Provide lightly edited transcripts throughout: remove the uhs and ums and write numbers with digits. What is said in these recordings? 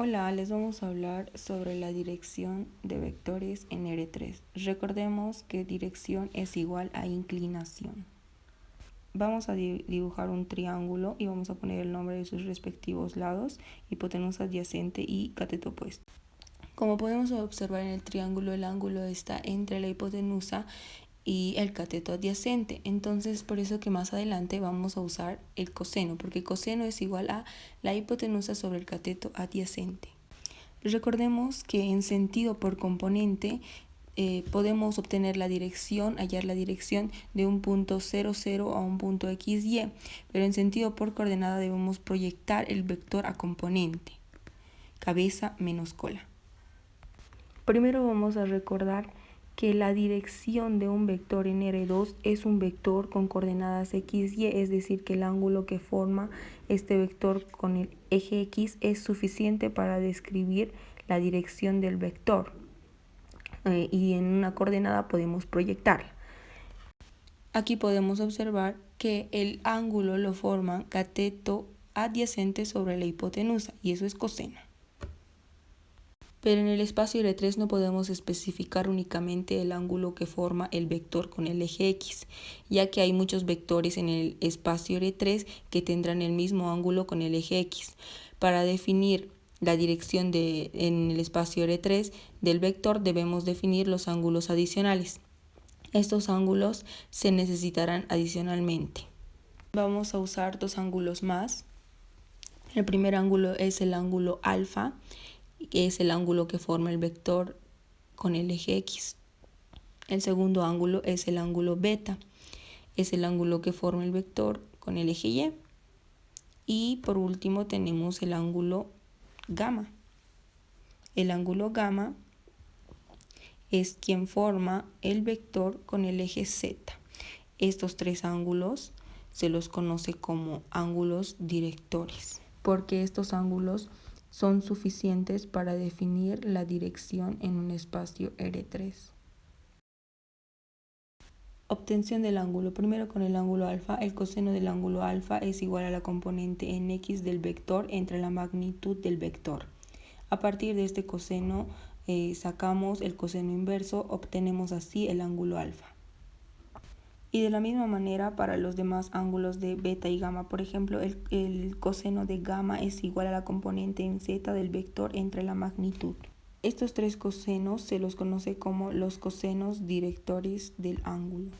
Hola, les vamos a hablar sobre la dirección de vectores en R3. Recordemos que dirección es igual a inclinación. Vamos a dibujar un triángulo y vamos a poner el nombre de sus respectivos lados, hipotenusa adyacente y cateto opuesto. Como podemos observar en el triángulo, el ángulo está entre la hipotenusa y el cateto adyacente. Entonces, por eso que más adelante vamos a usar el coseno, porque coseno es igual a la hipotenusa sobre el cateto adyacente. Recordemos que en sentido por componente podemos obtener la dirección, hallar la dirección de un punto 0, 0 a un punto x, y, pero en sentido por coordenada debemos proyectar el vector a componente, cabeza menos cola. Primero vamos a recordar que la dirección de un vector en R2 es un vector con coordenadas x, y, es decir, que el ángulo que forma este vector con el eje x es suficiente para describir la dirección del vector. Y en una coordenada podemos proyectarla. Aquí podemos observar que el ángulo lo forma cateto adyacente sobre la hipotenusa, y eso es coseno. Pero en el espacio R3 no podemos especificar únicamente el ángulo que forma el vector con el eje X, ya que hay muchos vectores en el espacio R3 que tendrán el mismo ángulo con el eje X. Para definir la dirección en el espacio R3 del vector debemos definir los ángulos adicionales. Estos ángulos se necesitarán adicionalmente. Vamos a usar dos ángulos más. El primer ángulo es el ángulo alfa, que es el ángulo que forma el vector con el eje X. El segundo ángulo es el ángulo beta, es el ángulo que forma el vector con el eje Y. Y por último tenemos el ángulo gamma. El ángulo gamma es quien forma el vector con el eje Z. Estos tres ángulos se los conoce como ángulos directores, porque estos ángulos son suficientes para definir la dirección en un espacio R3. Obtención del ángulo. Primero con el ángulo alfa, el coseno del ángulo alfa es igual a la componente en x del vector entre la magnitud del vector. A partir de este coseno sacamos el coseno inverso, obtenemos así el ángulo alfa. Y de la misma manera para los demás ángulos de beta y gamma. Por ejemplo, el coseno de gamma es igual a la componente en z del vector entre la magnitud. Estos tres cosenos se los conoce como los cosenos directores del ángulo.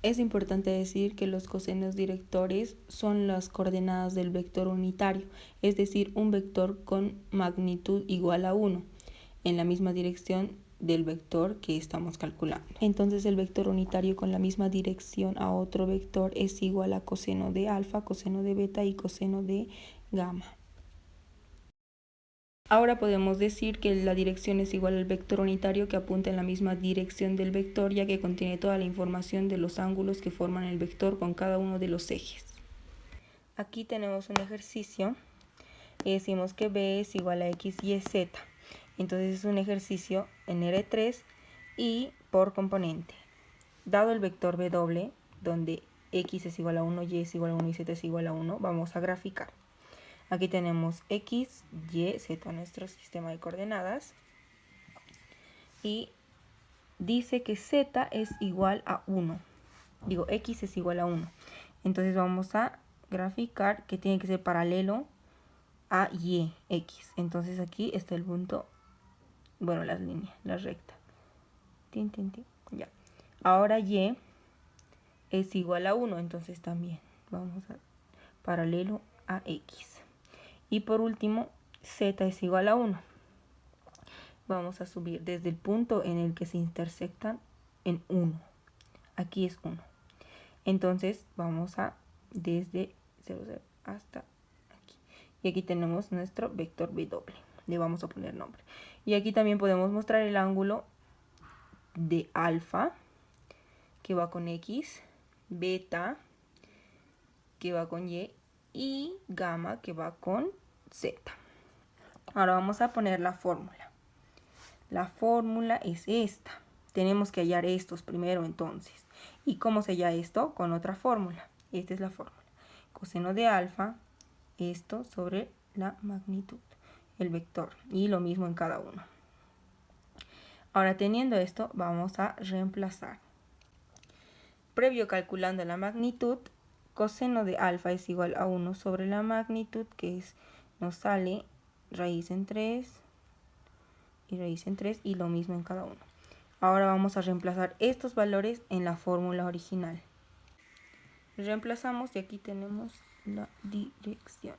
Es importante decir que los cosenos directores son las coordenadas del vector unitario, es decir, un vector con magnitud igual a 1, en la misma dirección del vector que estamos calculando. Entonces el vector unitario con la misma dirección a otro vector es igual a coseno de alfa, coseno de beta y coseno de gamma. Ahora podemos decir que la dirección es igual al vector unitario que apunta en la misma dirección del vector, ya que contiene toda la información de los ángulos que forman el vector con cada uno de los ejes. Aquí tenemos un ejercicio y decimos que B es igual a X, Y, Z. Entonces es un ejercicio en R3 y por componente. Dado el vector W, donde X es igual a 1, Y es igual a 1 y Z es igual a 1, vamos a graficar. Aquí tenemos X, Y, Z, nuestro sistema de coordenadas. Y dice que Z es igual a 1. Digo, X es igual a 1. Entonces vamos a graficar que tiene que ser paralelo a Y, X. Entonces aquí está el punto, bueno, las líneas, la recta. Tin, tin, tin. Ya. Ahora Y es igual a 1, entonces también vamos a paralelo a X. Y por último, Z es igual a 1. Vamos a subir desde el punto en el que se intersectan en 1. Aquí es 1. Entonces vamos a desde 0, 0 hasta aquí. Y aquí tenemos nuestro vector W. Le vamos a poner nombre. Y aquí también podemos mostrar el ángulo de alfa, que va con X, beta, que va con y gamma, que va con Z. Ahora vamos a poner la fórmula. La fórmula es esta. Tenemos que hallar estos primero entonces. ¿Y cómo se halla esto? Con otra fórmula. Esta es la fórmula. Coseno de alfa, esto sobre la magnitud. el vector y lo mismo en cada uno. Ahora, teniendo esto, vamos a reemplazar. Previo calculando la magnitud, coseno de alfa es igual a 1 sobre la magnitud, nos sale raíz en 3 y raíz en 3 y lo mismo en cada uno. Ahora vamos a reemplazar estos valores en la fórmula original. Reemplazamos y aquí tenemos la dirección.